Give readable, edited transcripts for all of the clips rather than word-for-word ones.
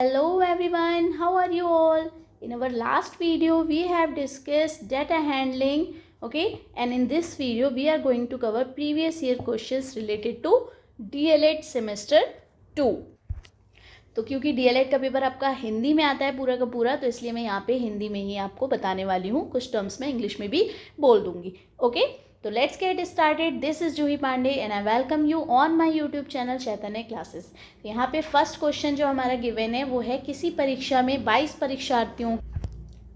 Hello everyone, how are you all? In our last video we have discussed data handling, okay, and in this video we are going to cover previous year questions related to DLED semester 2. तो क्योंकि DLED का paper आपका हिंदी में आता है पूरा का पूरा, तो इसलिए मैं यहाँ पे हिंदी में ही आपको बताने वाली हूँ, कुछ टर्म्स में इंग्लिश में भी बोल दूंगी. ओके, तो let's get started. This is Juhi Pandey and I welcome you on my YouTube channel Chaitanya classes. यहाँ पे फर्स्ट क्वेश्चन जो हमारा गिवन है वो है किसी परीक्षा में 22 परीक्षार्थियों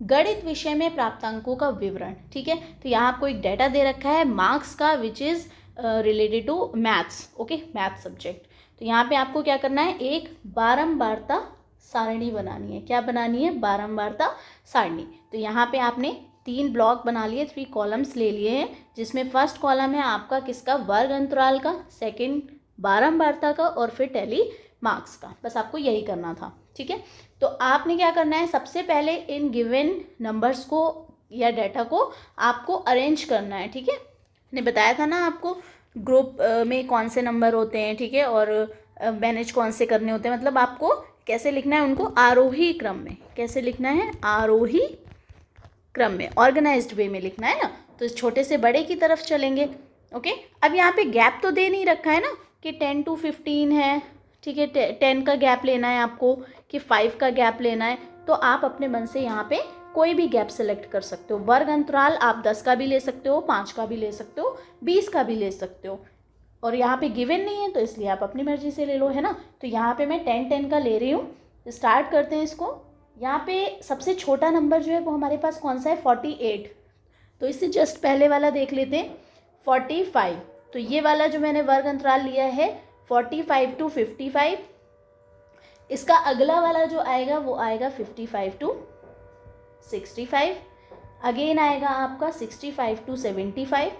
गणित विषय में प्राप्तांकों का विवरण. ठीक है, तो यहाँ आपको एक डाटा दे रखा है मार्क्स का which is related to maths. Okay, math subject. तो यहाँ पे आपको क्या करना है, एक बारंबारता सारणी बनानी है. क्या बनानी है? बारंबारता सारणी. तो यहाँ पे आपने 3 ब्लॉक बना लिए, 3 कॉलम्स ले लिए हैं, जिसमें फर्स्ट कॉलम है आपका किसका? वर्ग अंतराल का, सेकंड बारंबारता का, और फिर टैली मार्क्स का. बस आपको यही करना था. ठीक है, तो आपने क्या करना है, सबसे पहले इन गिवन नंबर्स को या डाटा को आपको अरेंज करना है. ठीक है, मैंने बताया था ना आपको ग्रुप में कौन से नंबर होते हैं. ठीक है, और मैनेज कौन से करने होते हैं. मतलब आपको कैसे लिखना है उनको? आरोही क्रम में. कैसे लिखना है? आरोही क्रम में, ऑर्गेनाइज्ड वे में लिखना है ना. तो छोटे से बड़े की तरफ चलेंगे. ओके, अब यहाँ पे गैप तो दे नहीं रखा है ना कि 10 to 15 है. ठीक है, 10 का गैप लेना है आपको कि 5 का गैप लेना है. तो आप अपने मन से यहाँ पे कोई भी गैप सेलेक्ट कर सकते हो. वर्ग अंतराल आप 10 का भी ले सकते हो, 5 का भी ले सकते हो, 20 का भी ले सकते हो. और यहाँ पे गिवन नहीं है तो इसलिए आप अपनी मर्जी से ले लो, है ना. तो यहाँ पे मैं 10 का ले रही हूँ. स्टार्ट करते हैं इसको. यहाँ पे सबसे छोटा नंबर जो है वो हमारे पास कौन सा है? 48. तो इससे जस्ट पहले वाला देख लेते हैं, 45. तो ये वाला जो मैंने वर्ग अंतराल लिया है 45 to 55. इसका अगला वाला जो आएगा वो आएगा 55 to 65. अगेन आएगा आपका 65 to 75.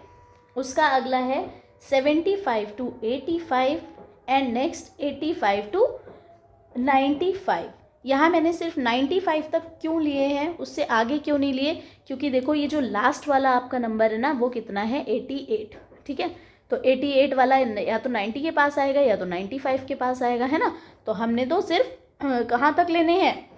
उसका अगला है 75 to 85 एंड नेक्स्ट 85 to 95. यहाँ मैंने सिर्फ 95 तक क्यों लिए हैं, उससे आगे क्यों नहीं लिए? क्योंकि देखो ये जो लास्ट वाला आपका नंबर है ना वो कितना है? 88. ठीक है, तो 88 वाला या तो 90 के पास आएगा या तो 95 के पास आएगा, है ना. तो हमने तो सिर्फ कहाँ तक लेने हैं?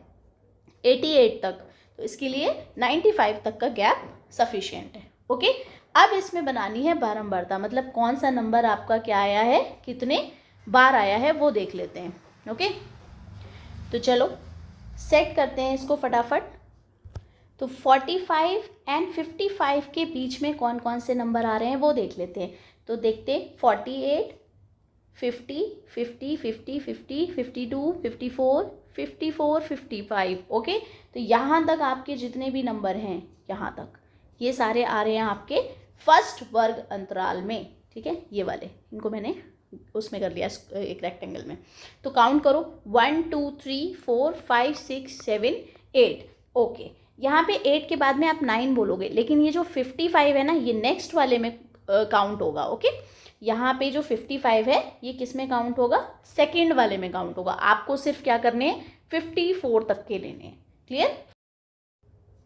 88 तक. तो इसके लिए 95 तक का गैप सफिशिएंट है. ओके, अब इसमें बनानी है बारंबारता. मतलब कौन सा नंबर आपका क्या आया है, कितने बार आया है वो देख लेते हैं. ओके, तो चलो सेट करते हैं इसको फटाफट. तो 45 एंड 55 के बीच में कौन कौन से नंबर आ रहे हैं वो देख लेते हैं. तो देखते हैं 48, 50, 50, 50, 50, 52, 54, 54, 55. ओके, तो यहाँ तक आपके जितने भी नंबर हैं यहाँ तक ये सारे आ रहे हैं आपके फर्स्ट वर्ग अंतराल में. ठीक है, ये वाले इनको मैंने उसमें कर लिया एक रेक्टेंगल में. तो काउंट करो 1 2 3 4 5 6 7 8. ओके, यहाँ पे 8 के बाद में आप 9 बोलोगे, लेकिन ये जो 55 है ना ये नेक्स्ट वाले में काउंट होगा. ओके, यहाँ पे जो 55 है ये किस में काउंट होगा? सेकेंड वाले में काउंट होगा. आपको सिर्फ क्या करने हैं? 54 तक के लेने हैं. क्लियर?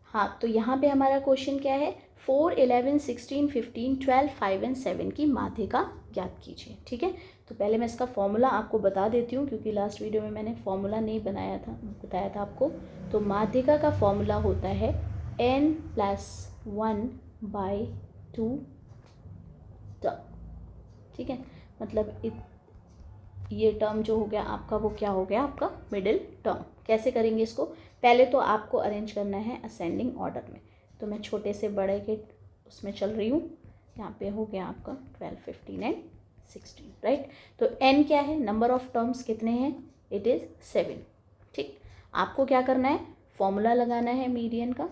हाँ, तो यहाँ पे हमारा क्वेश्चन क्या है? 4, 11, 16, 15, 12, 5 एंड 7 की माध्यिका ज्ञात कीजिए. ठीक है, तो पहले मैं इसका फॉर्मूला आपको बता देती हूँ क्योंकि लास्ट वीडियो में मैंने फॉर्मूला नहीं बताया था आपको. तो माध्यिका का फॉर्मूला होता है n+1/2 टर्म. ठीक है, मतलब ये टर्म जो हो गया आपका वो क्या हो गया? आपका मिडिल टर्म. कैसे करेंगे इसको? पहले तो आपको अरेंज करना है असेंडिंग ऑर्डर में. तो मैं छोटे से बड़े के उसमें चल रही हूँ. यहाँ पे हो गया आपका 12, 15 एंड 16. राइट, तो n क्या है? नंबर ऑफ टर्म्स कितने हैं? It is 7. ठीक, आपको क्या करना है? फॉर्मूला लगाना है मीडियन का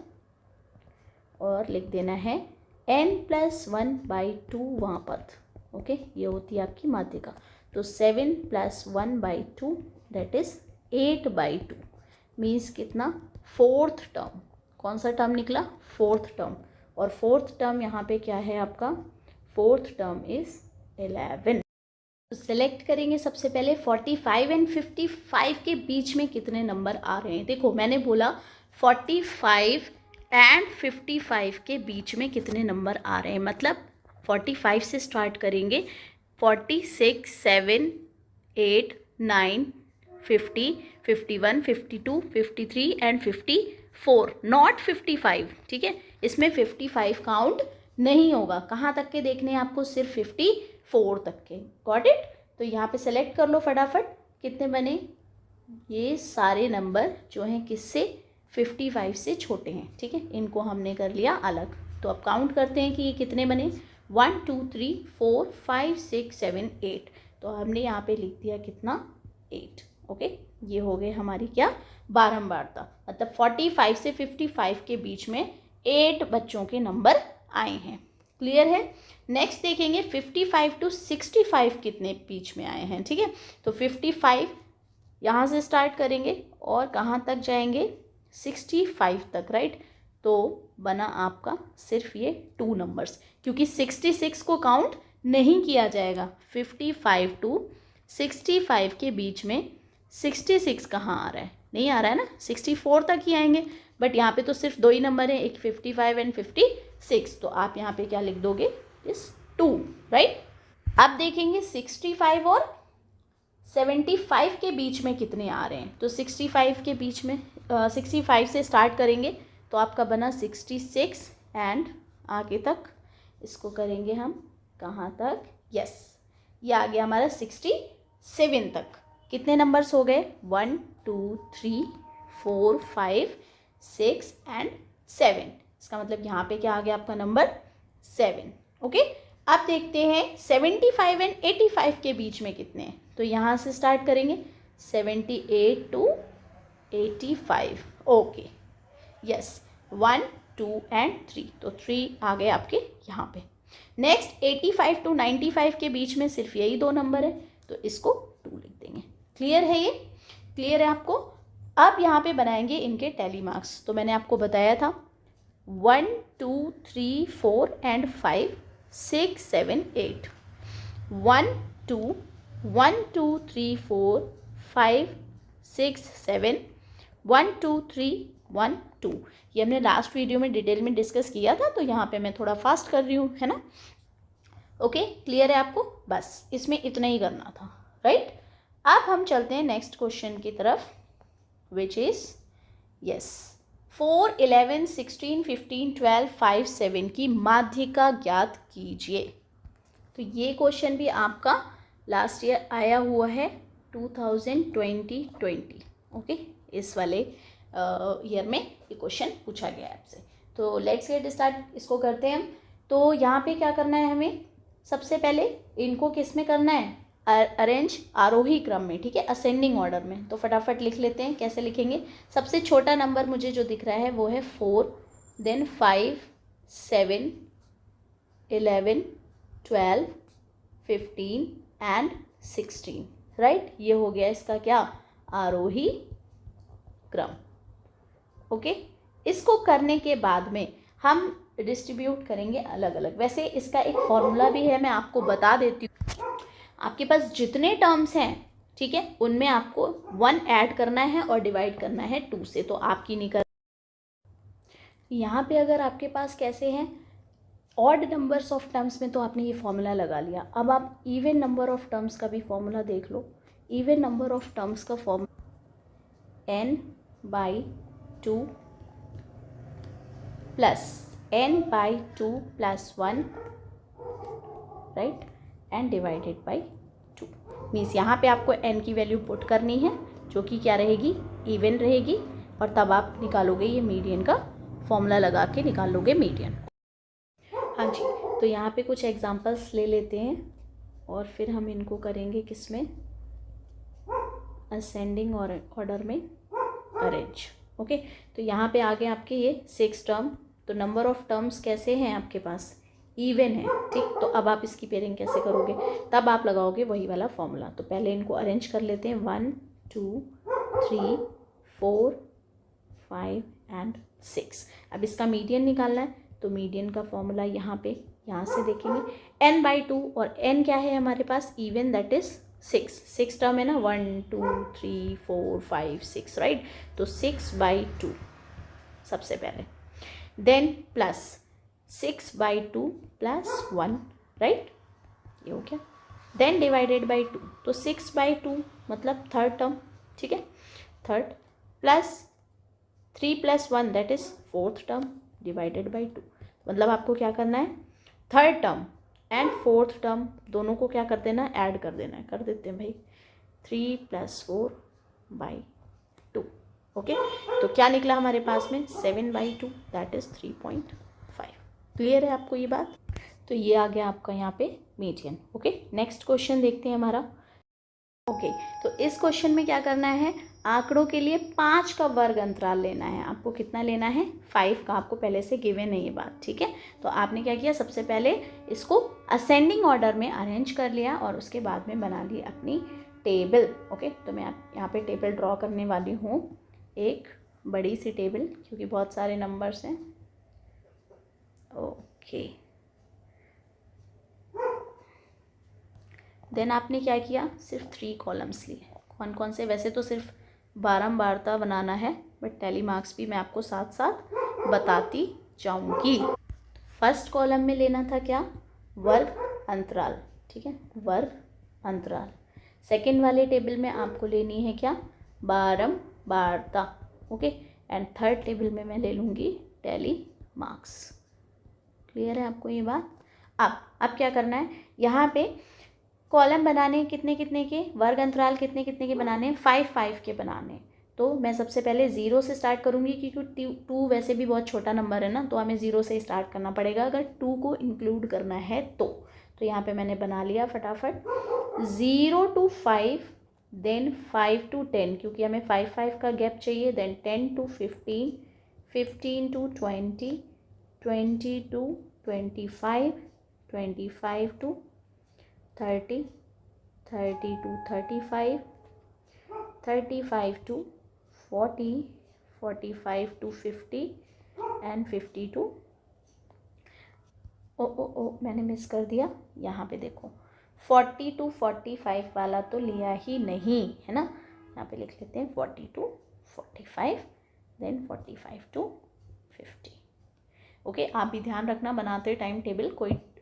और लिख देना है n+1/2 वहाँ पर. ओके, ये होती है आपकी माध्यिका. तो 7 + 1/2 दैट इज़ 8/2 मीन्स कितना? 4th term. कौन सा टर्म निकला? 4th term. और 4th टर्म यहाँ पे क्या है आपका? 4th term is 11. तो सेलेक्ट करेंगे सबसे पहले 45 एंड 55 के बीच में कितने नंबर आ रहे हैं. देखो मैंने बोला 45 एंड 55 के बीच में कितने नंबर आ रहे हैं. मतलब 45 से स्टार्ट करेंगे, 46, 7, 8, 9, 50, 51, 52, 53 एंड 54, नॉट 55, ठीक है। इसमें 55 काउंट नहीं होगा। कहाँ तक के देखने हैं आपको? सिर्फ 54 तक के। Got it? तो यहाँ पे सेलेक्ट कर लो फटाफट, कितने बने? ये सारे नंबर जो हैं किससे? 55 से छोटे हैं, ठीक है। इनको हमने कर लिया अलग। तो अब काउंट करते हैं कि ये कितने बने। 1 2 3 4 5 6 7 8। तो हमने यहाँ पे लिख दिया कितना? 8। ओके, ये हो गए हमारी क्या? बारंबारता। मतलब 45 से 55 के बीच में 8 बच्चों के नंबर आए हैं। क्लियर है? नेक्स्ट देखेंगे 55 टू 65 कितने बीच में आए हैं, ठीक है। तो 55 यहाँ से स्टार्ट करेंगे और कहाँ तक जाएंगे? 65 तक, राइट। तो बना आपका सिर्फ ये 2 नंबर्स, क्योंकि 66 को काउंट नहीं किया जाएगा। 55 टू 65 के बीच में 66 कहाँ आ रहा है? नहीं आ रहा है ना, 64 तक ही आएंगे। बट यहाँ पे तो सिर्फ 2 ही नंबर हैं, एक 55 एंड 56। तो आप यहाँ पे क्या लिख दोगे? इस 2, राइट। अब देखेंगे 65 और 75 के बीच में कितने आ रहे हैं। तो 65 के बीच में 65 से स्टार्ट करेंगे तो आपका बना 66 एंड आगे तक इसको करेंगे हम कहाँ तक? यस, ये आ गया हमारा 67 तक। कितने नंबर्स हो गए? 1 2 3 4 5 6 एंड 7। इसका मतलब यहाँ पे क्या आ गया आपका नंबर? 7। ओके, अब देखते हैं 75 एंड 85 के बीच में कितने हैं। तो यहाँ से स्टार्ट करेंगे 78 टू 85। Okay, yes, 1 2 and 3। तो 3 आ गए आपके यहाँ पे। नेक्स्ट 85 टू 95 के बीच में सिर्फ यही 2 नंबर है, तो इसको 2 लिख देंगे। क्लियर है? ये क्लियर है आपको? अब यहाँ पे बनाएंगे इनके टैली मार्क्स। तो मैंने आपको बताया था 1 2 3 4 एंड 5 6 7 8। 1 2 1 2 3 4 5 6 7 1 2 3 1 2। ये हमने लास्ट वीडियो में डिटेल में डिस्कस किया था, तो यहाँ पे मैं थोड़ा फास्ट कर रही हूँ, है ना। ओके, क्लियर है आपको? बस इसमें इतना ही करना था, राइट। अब हम चलते हैं नेक्स्ट क्वेश्चन की तरफ, विच इज़ यस 4 11 16 15 12 5 7 की माध्यिका ज्ञात कीजिए। तो ये क्वेश्चन भी आपका लास्ट ईयर आया हुआ है 2020। ओके, इस वाले ईयर में ये क्वेश्चन पूछा गया है आपसे। तो लेट्स गेट स्टार्ट, इसको करते हैं हम। तो यहाँ पे क्या करना है हमें? सबसे पहले इनको किस में करना है? अरेंज आरोही क्रम में, ठीक है, असेंडिंग ऑर्डर में। तो फटाफट लिख लेते हैं। कैसे लिखेंगे? सबसे छोटा नंबर मुझे जो दिख रहा है वो है 4, देन 5 7 11 12 15 एंड 16, राइट। ये हो गया इसका क्या? आरोही क्रम। ओके, इसको करने के बाद में हम डिस्ट्रीब्यूट करेंगे अलग अलग। वैसे इसका एक फॉर्मूला भी है, मैं आपको बता देती हूँ। आपके पास जितने टर्म्स हैं, ठीक है, उनमें आपको 1 ऐड करना है और डिवाइड करना है 2 से। तो आपकी नहीं कर, यहाँ पे अगर आपके पास कैसे हैं ऑड नंबर्स ऑफ टर्म्स में, तो आपने ये फॉर्मूला लगा लिया। अब आप इवन नंबर ऑफ टर्म्स का भी फॉर्मूला देख लो। इवन नंबर ऑफ टर्म्स का formula n/2 plus n/2 plus 1, right, and divided by 2। Means यहाँ पे आपको n की वैल्यू पुट करनी है, जो कि क्या रहेगी? इवन रहेगी। और तब आप निकालोगे ये मीडियन का फॉर्मूला लगा के निकाल लोगे मीडियन। हाँ जी, तो यहाँ पे कुछ एग्जांपल्स ले लेते हैं और फिर हम इनको करेंगे किस में? असेंडिंग और ऑर्डर में अरेंज। ओके, तो यहाँ पे आ गए आपके ये 6 टर्म। तो नंबर ऑफ टर्म्स कैसे हैं आपके पास? इवन है, ठीक। तो अब आप इसकी पेयरिंग कैसे करोगे? तब आप लगाओगे वही वाला फॉर्मूला। तो पहले इनको अरेंज कर लेते हैं। 1 2 3 4 5 एंड 6। अब इसका मीडियन निकालना है, तो मीडियन का फॉर्मूला यहाँ से देखेंगे n/2। और n क्या है हमारे पास? इवन, दैट इज 6 टर्म है ना, 1 2 3 4 5 6, राइट। तो 6/2 सबसे पहले, देन प्लस 6/2 प्लस 1, राइट, ये हो गया। Then divided by 2। तो 6/2 मतलब थर्ड टर्म, ठीक है। Third plus 3 + 1 that is fourth term divided by 2। मतलब आपको क्या करना है, third term and fourth term दोनों को क्या कर देना, ऐड कर देना है। कर देते हैं भाई, 3 + 4/2। ओके, तो क्या निकला हमारे पास में, 7/2 दैट इज़ 3.5। क्लियर है आपको ये बात? तो ये आ गया आपका यहाँ पे मीडियन। ओके, नेक्स्ट क्वेश्चन देखते हैं हमारा। ओके, तो इस क्वेश्चन में क्या करना है, आंकड़ों के लिए 5 का वर्ग अंतराल लेना है। आपको कितना लेना है, 5 का। आपको पहले से गिवन है ये बात, ठीक है। तो आपने क्या किया, सबसे पहले इसको असेंडिंग ऑर्डर में अरेंज कर लिया और उसके बाद में बना ली अपनी टेबल। ओके, तो मैं यहाँ पे टेबल ड्रॉ करने वाली हूँ, एक बड़ी सी टेबल, क्योंकि बहुत सारे नंबर्स हैं। ओके, देन आपने क्या किया, सिर्फ 3 कॉलम्स लिए। कौन कौन से, वैसे तो सिर्फ बारंबारता बनाना है, बट टैली मार्क्स भी मैं आपको साथ साथ बताती जाऊंगी। फर्स्ट कॉलम में लेना था क्या, वर्ग अंतराल, ठीक है, वर्ग अंतराल। सेकंड वाले टेबल में आपको लेनी है क्या, बारंबारता। ओके, एंड थर्ड टेबल में मैं ले लूँगी टैली मार्क्स। क्लियर है आपको ये बात? अब क्या करना है, यहाँ पे कॉलम बनाने कितने कितने के, वर्ग अंतराल कितने कितने के बनाने, 5 के बनाने। तो मैं सबसे पहले 0 से स्टार्ट करूँगी, क्योंकि 2 वैसे भी बहुत छोटा नंबर है ना, तो हमें 0 से स्टार्ट करना पड़ेगा अगर 2 को इंक्लूड करना है तो यहाँ पे मैंने बना लिया फटाफट 0 to 5, देन 5 to 10, क्योंकि हमें 5 का गैप चाहिए, then 10 to 15, 15 to 20, 20 to 25, 25 to 30, 30 to 35, 35 to 40, 45 to 50 and 50 to मैंने मिस कर दिया, यहाँ पे देखो 40 to 45 वाला तो लिया ही नहीं है ना, यहाँ पे लिख लेते हैं 40 to 45, देन 45 to 50। ओके, आप भी ध्यान रखना बनाते टाइम टेबल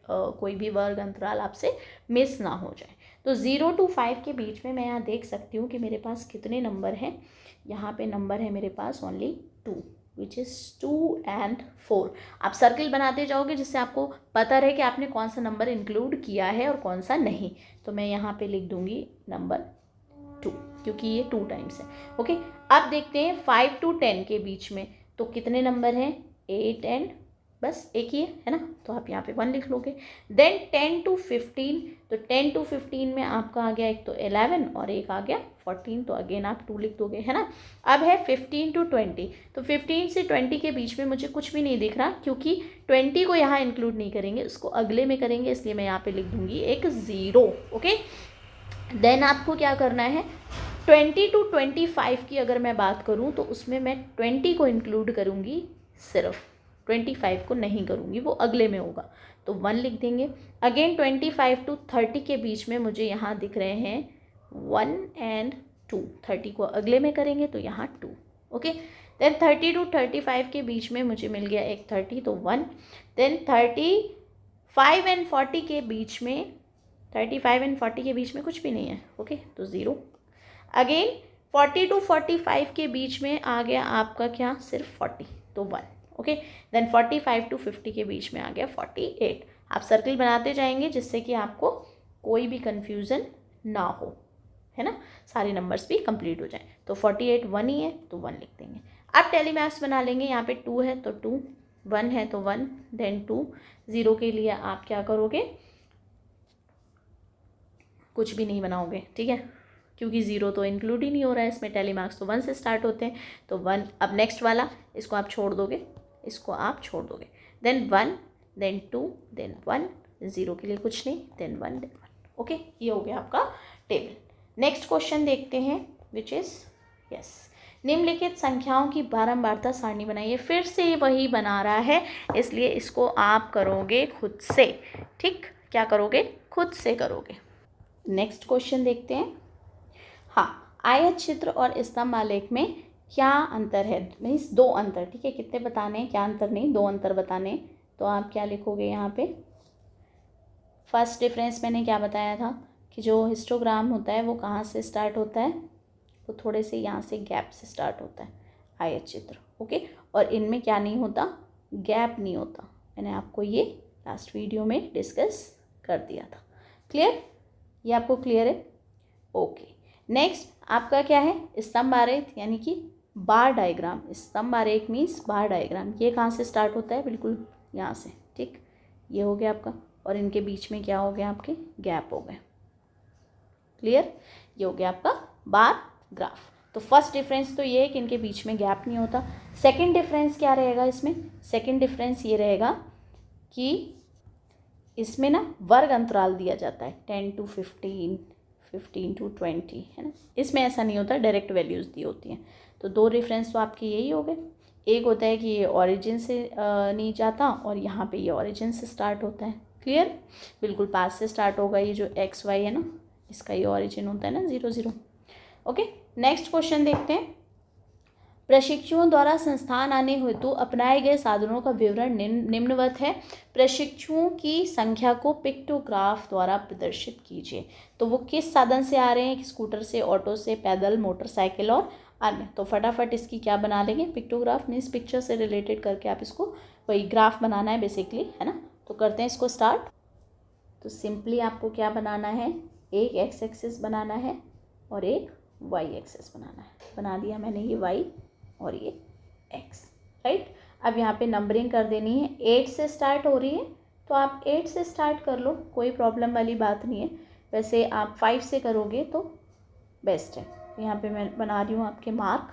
कोई भी वर्ग अंतराल आपसे मिस ना हो जाए। तो 0 to 5 के बीच में मैं यहाँ देख सकती हूँ कि मेरे पास कितने नंबर हैं। यहाँ पे नंबर है मेरे पास ओनली 2, विच इज़ 2 and 4। आप सर्किल बनाते जाओगे जिससे आपको पता रहे कि आपने कौन सा नंबर इंक्लूड किया है और कौन सा नहीं। तो मैं यहाँ पे लिख दूँगी नंबर 2, क्योंकि ये 2 टाइम्स है। ओके, अब देखते हैं 5 to 10 के बीच में तो कितने नंबर हैं, 8 एंड बस एक ही है ना, तो आप यहाँ पे 1 लिख लोगे। देन 10 to 15, तो 10 to 15 में आपका आ गया एक तो 11 और एक आ गया 14, तो अगेन आप 2 लिख दोगे, है ना। अब है 15 to 20, तो 15 से 20 के बीच में मुझे कुछ भी नहीं दिख रहा, क्योंकि 20 को यहाँ इंक्लूड नहीं करेंगे, उसको अगले में करेंगे, इसलिए मैं यहाँ पे लिख दूँगी एक 0। ओके, देन आपको क्या करना है, 20 to 25 की अगर मैं बात करूँ तो उसमें मैं 20 को इंक्लूड करूँगी, सिर्फ 25 को नहीं करूँगी, वो अगले में होगा, तो 1 लिख देंगे। अगेन 25 to 30 के बीच में मुझे यहाँ दिख रहे हैं 1 and 2, 30 को अगले में करेंगे तो यहाँ 2। ओके, देन 30 to 35 के बीच में मुझे मिल गया एक 30, तो 1। देन 35 and 40 के बीच में, 35 and 40 के बीच में कुछ भी नहीं है, ओके, तो 0। अगेन 40 to 45 के बीच में आ गया आपका क्या, सिर्फ 40, तो 1। ओके, देन 45 to 50 के बीच में आ गया 48। आप सर्किल बनाते जाएंगे जिससे कि आपको कोई भी कंफ्यूजन ना हो, है ना, सारे नंबर्स भी कंप्लीट हो जाएं। तो 48 1 ही है तो 1 लिख देंगे। अब टैली मैथ्स बना लेंगे, यहाँ पे 2 है तो 2, 1 है तो 1, देन 2। 0 के लिए आप क्या करोगे, कुछ भी नहीं बनाओगे, ठीक है, क्योंकि 0 तो इंक्लूड ही नहीं हो रहा है इसमें, टैली मार्क्स तो 1 से स्टार्ट होते हैं, तो 1। अब नेक्स्ट वाला, इसको आप छोड़ दोगे, इसको आप छोड़ दोगे, देन 1, देन 2, देन 1, 0 के लिए कुछ नहीं, देन 1, देन 1। ओके, ये हो गया आपका टेबल। नेक्स्ट क्वेश्चन देखते हैं, विच इज़ यस, निम्नलिखित संख्याओं की बारंबारता सारणी बनाइए। फिर से वही बना रहा है, इसलिए इसको आप करोगे खुद से, ठीक, क्या करोगे, खुद से करोगे। नेक्स्ट क्वेश्चन देखते हैं। हाँ, आयत चित्र और स्तंभ आलेख में क्या अंतर है, मीन्स 2 अंतर, ठीक है, कितने बताने हैं, क्या अंतर नहीं, 2 अंतर बताने। तो आप क्या लिखोगे यहाँ पे, फर्स्ट डिफरेंस मैंने क्या बताया था कि जो हिस्टोग्राम होता है वो कहाँ से स्टार्ट होता है, तो थोड़े से यहाँ से गैप से स्टार्ट होता है आयत चित्र, ओके। और इनमें क्या नहीं होता, गैप नहीं होता। मैंने आपको ये लास्ट वीडियो में डिस्कस कर दिया था। क्लियर, ये आपको क्लियर है? ओके। नेक्स्ट आपका क्या है, स्तंभ आरेख यानी कि बार डायग्राम। स्तंभ आरेख मीन्स बार डायग्राम। ये कहाँ से स्टार्ट होता है, बिल्कुल यहाँ से, ठीक। ये हो गया आपका, और इनके बीच में क्या हो गया, आपके गैप हो गए। क्लियर, ये हो गया आपका बार ग्राफ। तो फर्स्ट डिफरेंस तो ये है कि इनके बीच में गैप नहीं होता। सेकंड डिफरेंस क्या रहेगा इसमें, सेकंड डिफरेंस ये रहेगा कि इसमें ना वर्ग अंतराल दिया जाता है 10 to 15, 15 to 20, है ना। इसमें ऐसा नहीं होता, डायरेक्ट वैल्यूज़ दी होती हैं। तो दो रेफरेंस तो आपके यही हो गए। एक होता है कि ये ओरिजिन से नहीं जाता, और यहाँ पे ये ओरिजिन से स्टार्ट होता है। क्लियर, बिल्कुल पास से स्टार्ट होगा। ये जो एक्स वाई है ना, इसका ये ओरिजिन होता है ना 0 0। ओके, नेक्स्ट क्वेश्चन देखते हैं। प्रशिक्षुओं द्वारा संस्थान आने हेतु अपनाए गए साधनों का विवरण निम्नवत है। प्रशिक्षुओं की संख्या को पिक्टोग्राफ द्वारा प्रदर्शित कीजिए। तो वो किस साधन से आ रहे हैं, स्कूटर से, ऑटो से, पैदल, मोटरसाइकिल और अन्य। तो फटाफट इसकी क्या बना लेंगे, पिक्टोग्राफ मीन्स पिक्चर से रिलेटेड करके आप इसको वही ग्राफ बनाना है बेसिकली, है ना। तो करते हैं इसको स्टार्ट। तो सिंपली आपको क्या बनाना है, एक एक्स एक्सिस बनाना है और एक वाई एक्सिस बनाना है। बना दिया मैंने ये वाई और ये एक्स, राइट। अब यहाँ पे नंबरिंग कर देनी है। 8 से स्टार्ट हो रही है तो आप 8 से स्टार्ट कर लो, कोई प्रॉब्लम वाली बात नहीं है। वैसे आप 5 से करोगे तो बेस्ट है। यहाँ पे मैं बना रही हूँ आपके मार्क,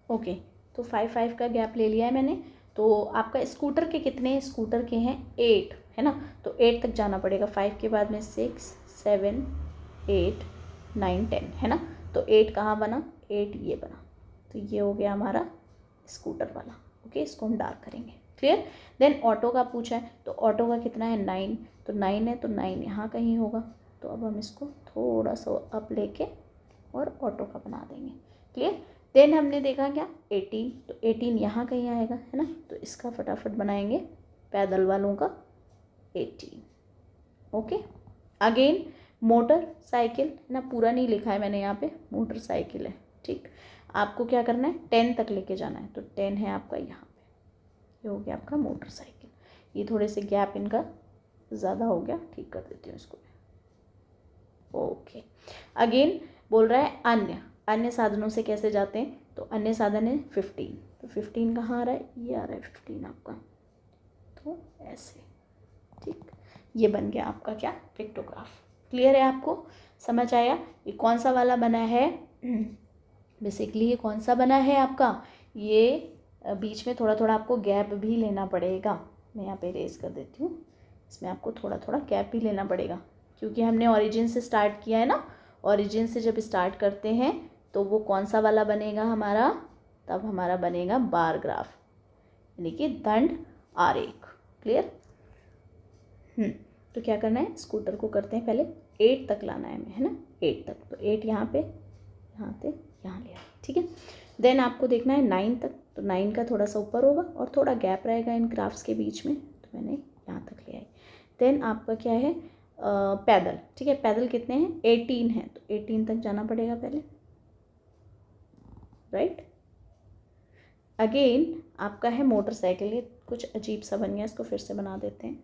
ओके। तो 5 का गैप ले लिया है मैंने। तो आपका स्कूटर के कितने, स्कूटर के हैं 8, है ना। तो 8 तक जाना पड़ेगा। 5 के बाद में 6 7 8 9 10, है ना। तो 8 कहाँ बना, 8 ये बना। तो ये हो गया हमारा स्कूटर वाला, ओके। इसको हम डार्क करेंगे। क्लियर। देन ऑटो का पूछा है, तो ऑटो का कितना है 9। तो 9 है, तो 9 यहाँ कहीं होगा। तो अब हम इसको थोड़ा सा अप लेके और ऑटो का बना देंगे। क्लियर। देन हमने देखा क्या 18, तो 18 यहाँ कहीं आएगा, है ना। तो इसका फटाफट बनाएंगे पैदल वालों का 18, ओके। अगेन मोटरसाइकिल, है ना, पूरा नहीं लिखा है मैंने यहाँ पे, मोटरसाइकिल है, ठीक। आपको क्या करना है 10 तक लेके जाना है। तो 10 है आपका यहाँ पे, ये हो गया आपका मोटरसाइकिल। ये थोड़े से गैप इनका ज़्यादा हो गया, ठीक कर देती हूँ इसको, ओके। अगेन बोल रहा है अन्य साधनों से कैसे जाते हैं। तो अन्य साधन है 15। तो 15 कहाँ आ रहा है, ये आ रहा है 15 आपका। तो ऐसे, ठीक। ये बन गया आपका क्या, पिक्टोग्राफ। क्लियर है, आपको समझ आया। ये कौन सा वाला बना है, बेसिकली ये कौन सा बना है आपका, ये बीच में थोड़ा थोड़ा आपको गैप भी लेना पड़ेगा। मैं यहाँ पे इरेज कर देती हूँ। इसमें आपको थोड़ा थोड़ा गैप भी लेना पड़ेगा, क्योंकि हमने ओरिजिन से स्टार्ट किया है ना। ओरिजिन से जब स्टार्ट करते हैं तो वो कौन सा वाला बनेगा हमारा, तब हमारा बनेगा बार ग्राफ, यानी कि दंड आरेख। क्लियर। तो क्या करना है, स्कूटर को करते हैं पहले 8 तक लाना है हमें, है ना, 8 तक। तो 8 यहाँ पे, यहाँ पे, यहाँ लिया, ठीक है। देन आपको देखना है 9 तक। तो 9 का थोड़ा सा ऊपर होगा और थोड़ा गैप रहेगा इन ग्राफ्स के बीच में, तो मैंने यहाँ तक ले आई। देन आपका क्या है पैदल, ठीक है। पैदल कितने हैं 18 हैं, तो 18 तक जाना पड़ेगा पहले, राइट। अगेन आपका है मोटरसाइकिल। ये कुछ अजीब सा बन गया, इसको फिर से बना देते हैं,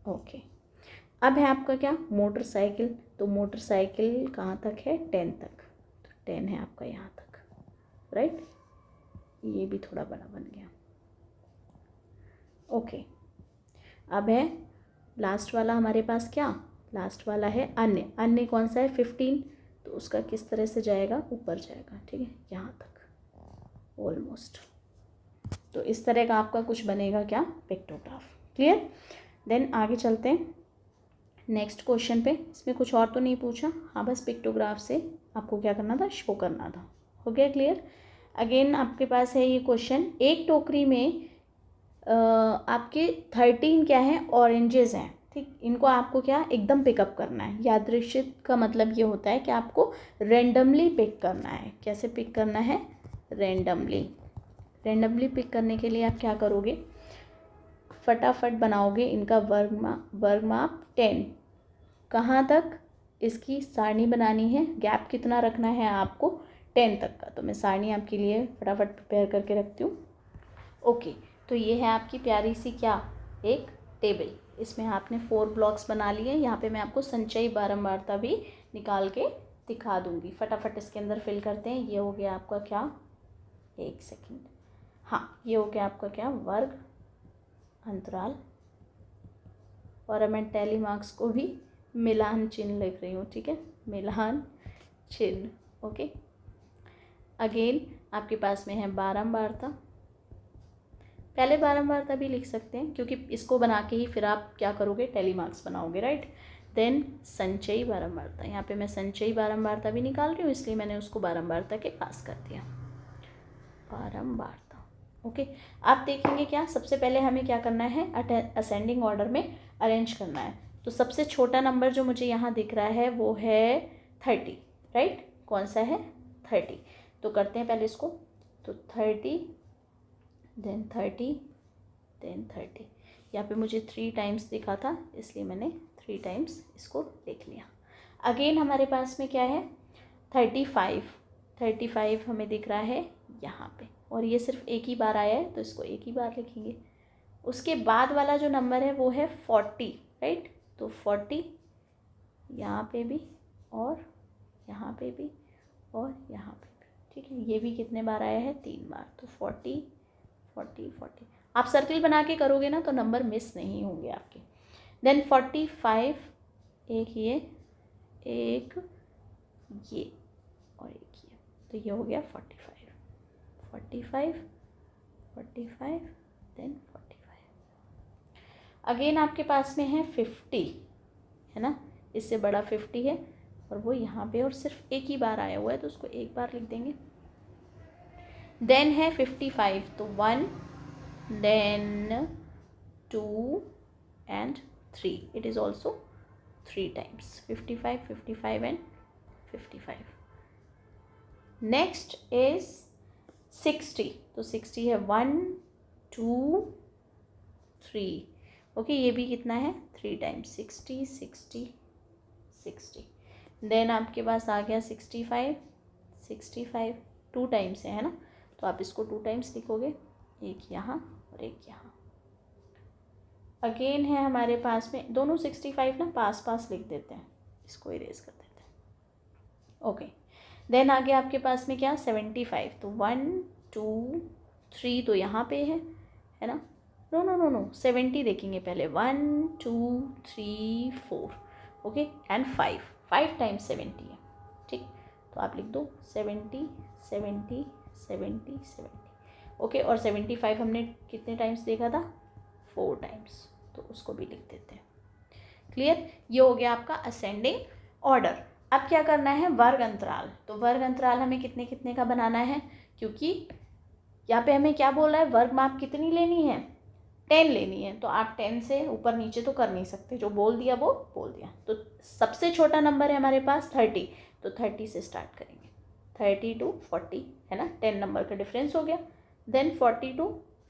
ओके। अब है आपका क्या मोटरसाइकिल। तो मोटरसाइकिल कहाँ तक है 10 तक। तो 10 है आपका यहाँ तक, राइट। ये भी थोड़ा बड़ा बन गया, ओके। अब है लास्ट वाला हमारे पास, क्या लास्ट वाला है अन्य कौन सा है 15। तो उसका किस तरह से जाएगा, ऊपर जाएगा, ठीक है, यहाँ तक ऑलमोस्ट। तो इस तरह का आपका कुछ बनेगा क्या, पिक्टोग्राफ। क्लियर। देन आगे चलते हैं नेक्स्ट क्वेश्चन पे। इसमें कुछ और तो नहीं पूछा, हाँ बस पिक्टोग्राफ से आपको क्या करना था, शो करना था। हो गया क्लियर। अगेन आपके पास है ये क्वेश्चन, एक टोकरी में आपके 13 क्या है, ऑरेंजेस हैं, ठीक। इनको आपको क्या एकदम पिकअप करना है। यादृच्छिक का मतलब ये होता है कि आपको रेंडमली पिक करना है। कैसे पिक करना है, रेंडमली पिक करने के लिए आप क्या करोगे, फटाफट बनाओगे इनका वर्ग माप 10 कहाँ तक, इसकी सारणी बनानी है। गैप कितना रखना है आपको, 10 तक का। तो मैं सारणी आपके लिए फटाफट प्रिपेयर करके रखती हूँ। ओके, तो ये है आपकी प्यारी सी क्या, एक टेबल। इसमें आपने 4 ब्लॉक्स बना लिए। यहाँ पे मैं आपको संचयी बारंबारता भी निकाल के दिखा दूँगी। फटाफट इसके अंदर फिल करते हैं। ये हो गया आपका क्या, एक सेकेंड, हाँ, ये हो गया आपका क्या, वर्ग अंतराल। और अब मैं टैली मार्क्स को भी मिलान चिन्ह लिख रही हूँ, ठीक है, मिलान चिन्ह। ओके, अगेन आपके पास में है बारंबारता। पहले बारंबारता भी लिख सकते हैं, क्योंकि इसको बना के ही फिर आप क्या करोगे, टैली मार्क्स बनाओगे, राइट। देन संचयी बारंबारता। यहाँ पे मैं संचयी बारंबारता भी निकाल रही हूँ, इसलिए मैंने उसको बारंबारता के पास कर दिया, बारंबारता। ओके, आप देखेंगे क्या, सबसे पहले हमें क्या करना है, असेंडिंग ऑर्डर में अरेंज करना है। तो सबसे छोटा नंबर जो मुझे यहाँ दिख रहा है वो है 30, राइट। कौन सा है, 30। तो करते हैं पहले इसको। तो 30, देन 30, देन 30। यहाँ पे मुझे 3 टाइम्स दिखा था, इसलिए मैंने 3 टाइम्स इसको लिख लिया। अगेन हमारे पास में क्या है, 35। 35 हमें दिख रहा है यहाँ पे, और ये सिर्फ एक ही बार आया है, तो इसको एक ही बार लिखेंगे। उसके बाद वाला जो नंबर है वो है 40, राइट। तो 40 यहाँ पे भी, और यहाँ पे भी, और यहाँ पे भी, ठीक है। ये भी कितने बार आया है, 3 बार। तो 40, 40, 40। आप सर्किल बना के करोगे ना तो नंबर मिस नहीं होंगे आपके। देन 45, एक ये, एक ये, और एक ये। तो ये हो गया 45, 45, 45, देन 45। अगेन आपके पास में है 50, है ना, इससे बड़ा 50 है, और वो यहाँ पे और सिर्फ एक ही बार आया हुआ है, तो उसको एक बार लिख देंगे। देन है 55, तो 1, then 2 and 3. It is also 3 times, 55, 55 and 55. Next is 60. तो 60 है 1, 2, 3. ओके, ये भी कितना है, 3 टाइम्स, 60, 60, 60. देन आपके पास आ गया 65, 65 2 टाइम्स है ना, तो आप इसको 2 टाइम्स लिखोगे, एक यहाँ और एक यहाँ। अगेन है हमारे पास में दोनों 65 ना पास पास लिख देते हैं, इसको इरेज कर देते हैं। ओके, देन आगे आपके पास में क्या, 75। तो 1, 2, 3 तो यहाँ पे है ना, नो नो नो नो 70 देखेंगे पहले, 1, 2, 3, 4, ओके, एंड 5 टाइम्स 70 है, ठीक। तो आप लिख दो 70, 70, 70, 70, ओके। और 75 हमने कितने टाइम्स देखा था, 4 टाइम्स, तो उसको भी लिख देते हैं। क्लियर, ये हो गया आपका असेंडिंग ऑर्डर। अब क्या करना है, वर्ग अंतराल। तो वर्ग अंतराल हमें कितने कितने का बनाना है, क्योंकि यहाँ पे हमें क्या बोल रहा है, वर्ग माप कितनी लेनी है, 10 लेनी है। तो आप 10 से ऊपर नीचे तो कर नहीं सकते, जो बोल दिया वो बोल दिया। तो सबसे छोटा नंबर है हमारे पास 30, तो 30 से स्टार्ट करेंगे, 30 to 40 है ना, 10 नंबर का डिफरेंस हो गया। Then 40 to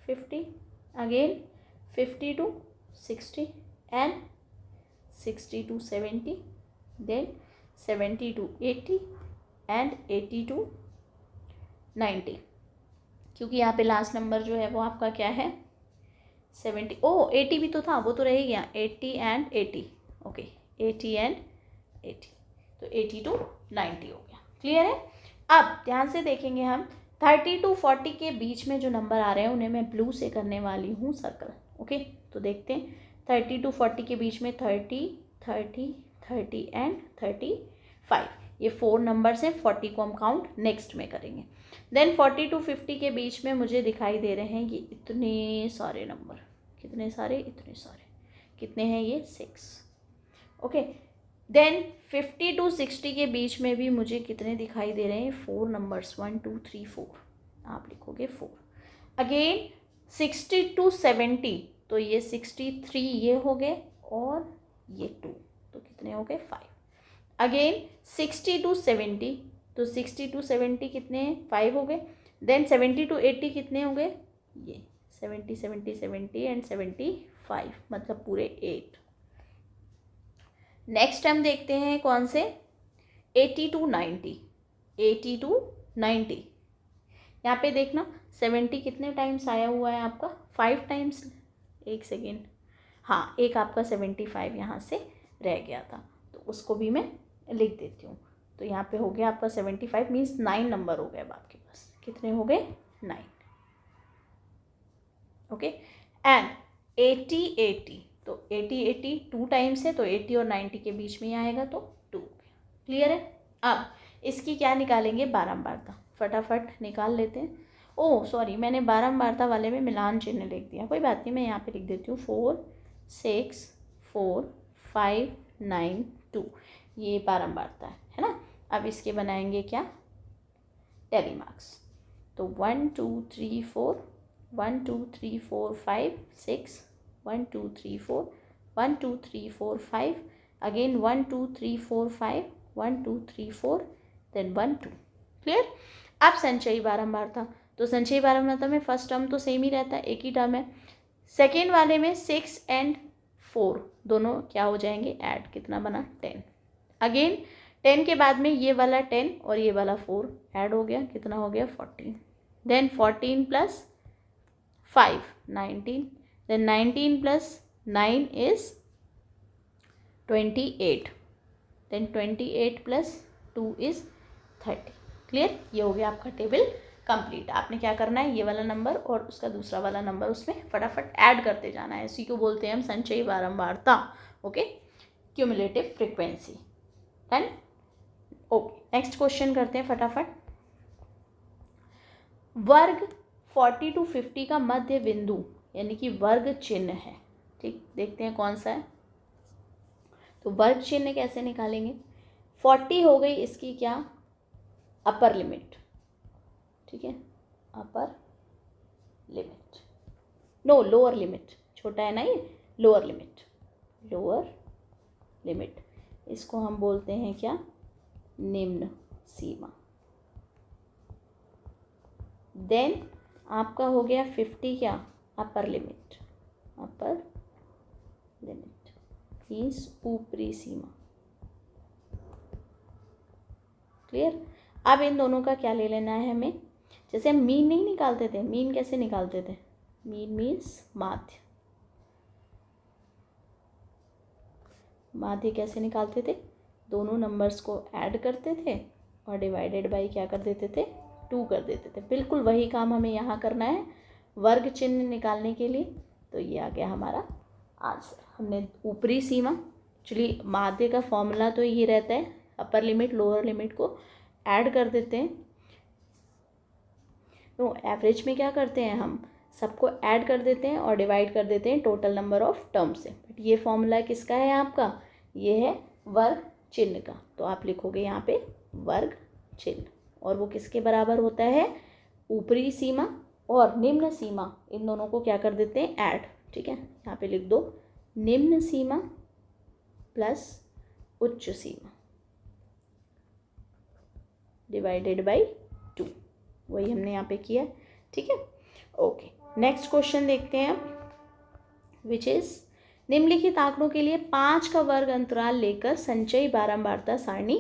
50, again 50 to 60 and 60 to 70, then 70 to 80 and 80 to 90, क्योंकि यहाँ पे लास्ट नंबर जो है वो आपका क्या है, 70। 80 भी तो था, वो तो रह गया, 80 and 80, ओके, 80 and 80, तो 80 to 90 हो गया। क्लियर है। अब ध्यान से देखेंगे हम, 30 to 40 के बीच में जो नंबर आ रहे हैं उन्हें मैं ब्लू से करने वाली हूँ सर्कल, ओके। तो देखते हैं 30 to 40 के बीच में 30, 30, 30 एंड 35, ये 4 नंबर्स हैं। 40 को हम काउंट नेक्स्ट में करेंगे। देन 40 to 50 के बीच में मुझे दिखाई दे रहे हैं ये इतने सारे नंबर, कितने सारे, इतने सारे, कितने हैं ये, 6, ओके। देन 50 to 60 के बीच में भी मुझे कितने दिखाई दे रहे हैं, 4 नंबर्स, 1, 2, 3, 4, आप लिखोगे 4। अगेन 60 to 70, तो ये 63 ये हो गए, और ये 2, तो कितने हो गए, 5। अगेन 60 to 70, तो 60 to 70 कितने हैं, 5 हो गए। देन 70 to 80 कितने हो गए, ये 70, 70, 70 एंड 75, मतलब पूरे 8। नेक्स्ट हम देखते हैं कौन से, 80 to 90, 80 to 90। यहाँ पे देखना 70 कितने टाइम्स आया हुआ है आपका, 5 टाइम्स। एक सेकेंड, हाँ एक आपका 75 यहाँ से रह गया था, तो उसको भी मैं लिख देती हूँ। तो यहाँ पे हो गया आपका 75 मीन्स 9 नंबर हो गए अब आपके पास। कितने हो गए, 9। ओके, एंड 80 80, तो 80 80 2 टाइम्स है, तो 80 और 90 के बीच में ही आएगा, तो 2। क्लियर है। अब इसकी क्या निकालेंगे, बारंबारता। फटाफट निकाल लेते हैं। ओह सॉरी, मैंने बारंबारता वाले में मिलान चिन्ह लिख दिया, कोई बात नहीं, मैं यहाँ पे लिख देती हूँ 4 6 4 5 9 2, ये बारंबारता है ना। अब इसके बनाएंगे क्या, टैली मार्क्स। तो 1 2 3 4 1 2 3 4 5 6 1 2 3 4 1 2 3 4 5 अगेन 1 2 3 4 5 1 2 3 4 देन 1 2। क्लियर। अब संचयी बारंबारता, तो संचयी बारंबारता में फर्स्ट टर्म तो सेम ही रहता है, एक ही टर्म है। सेकेंड वाले में 6 and 4 दोनों क्या हो जाएंगे, ऐड। कितना बना, 10। अगेन 10 के बाद में ये वाला 10 और ये वाला 4 ऐड हो गया, कितना हो गया, 14। Then 14 + 5 19, then 19 + 9 is 28, then 28 + 2 is 30। Clear. ये हो गया आपका टेबल कंप्लीट। आपने क्या करना है, ये वाला नंबर और उसका दूसरा वाला नंबर उसमें फटाफट ऐड करते जाना है। इसी को बोलते हैं हम संचयी बारंबारता। Okay, cumulative frequency. Done. Okay, next question करते हैं फटाफट। वर्ग 40 to 50 का मध्य बिंदु यानी कि वर्ग चिन्ह है। ठीक, देखते हैं कौन सा है। तो वर्ग चिन्ह कैसे निकालेंगे, 40 हो गई इसकी क्या, अपर लिमिट। ठीक है, upper limit, no lower limit, छोटा है ना ये, लोअर लिमिट, लोअर लिमिट। इसको हम बोलते हैं क्या, निम्न सीमा। देन आपका हो गया 50 क्या, upper limit, upper limit means ऊपरी सीमा। क्लियर। अब इन दोनों का क्या ले लेना है हमें, जैसे हम मीन नहीं निकालते थे, मीन कैसे निकालते थे, मीन मीन्स माध्य। माध्य कैसे निकालते थे, दोनों नंबर्स को ऐड करते थे और डिवाइडेड बाई क्या कर देते थे, 2 कर देते थे। बिल्कुल वही काम हमें यहाँ करना है वर्ग चिन्ह निकालने के लिए। तो ये आ गया हमारा आंसर। हमने ऊपरी सीमा, एक्चुअली माध्य का फॉर्मूला तो ये रहता है, अपर लिमिट लोअर लिमिट को ऐड कर देते हैं। तो एवरेज में क्या करते हैं, हम सबको ऐड कर देते हैं और डिवाइड कर देते हैं टोटल नंबर ऑफ टर्म से। बट ये फॉर्मूला किसका है आपका, ये है वर्ग चिन्ह का। तो आप लिखोगे यहाँ पे वर्ग चिन्ह, और वो किसके बराबर होता है, ऊपरी सीमा और निम्न सीमा, इन दोनों को क्या कर देते हैं, ऐड। ठीक है, यहाँ पे लिख दो निम्न सीमा प्लस उच्च सीमा डिवाइडेड बाई 2, वही हमने यहाँ पे किया। ठीक है, ओके। नेक्स्ट क्वेश्चन देखते हैं अब, विच इज निम्नलिखित आंकड़ों के लिए 5 का वर्ग अंतराल लेकर संचयी बारंबारता सारणी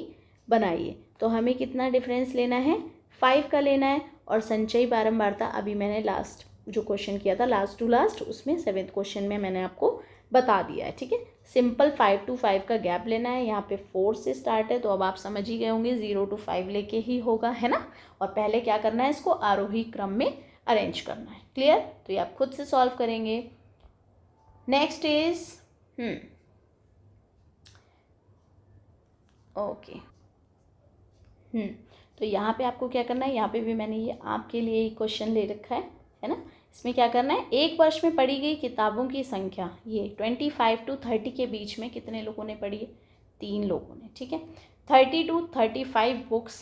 बनाइए। तो हमें कितना डिफरेंस लेना है, 5 का लेना है, और संचयी बारंबारता अभी मैंने लास्ट जो क्वेश्चन किया था, लास्ट टू लास्ट, उसमें 7th क्वेश्चन में मैंने आपको बता दिया है। ठीक है, सिंपल 5 to 5 का गैप लेना है। यहाँ पे 4 से स्टार्ट है, तो अब आप समझ ही गए होंगे 0 to 5 लेके ही होगा, है ना। और पहले क्या करना है, इसको आरोही क्रम में अरेंज करना है। क्लियर। तो ये आप खुद से सॉल्व करेंगे। नेक्स्ट इज ओके, तो यहाँ पे आपको क्या करना है, यहाँ पे भी मैंने ये आपके लिए ही क्वेश्चन ले रखा है ना। इसमें क्या करना है, एक वर्ष में पढ़ी गई किताबों की संख्या, ये 25 to 30 के बीच में कितने लोगों ने पढ़ी है, 3 लोगों ने। ठीक है, 30 to 35 बुक्स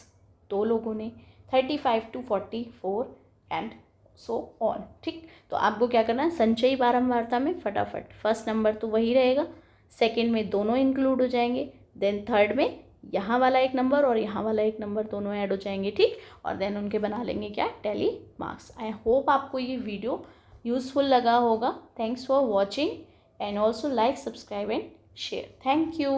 2 लोगों ने, 35 to 44 एंड सो ऑन। ठीक, तो आपको क्या करना है, संचयी बारंबारता में फटाफट फर्स्ट नंबर तो वही रहेगा, सेकेंड में दोनों इंक्लूड हो जाएंगे, देन थर्ड में यहाँ वाला एक नंबर और यहाँ वाला एक नंबर दोनों ऐड हो जाएंगे। ठीक, और देन उनके बना लेंगे क्या, टैली मार्क्स। आई होप आपको ये वीडियो यूज़फुल लगा होगा। Thanks for watching and also like, subscribe and share. Thank you.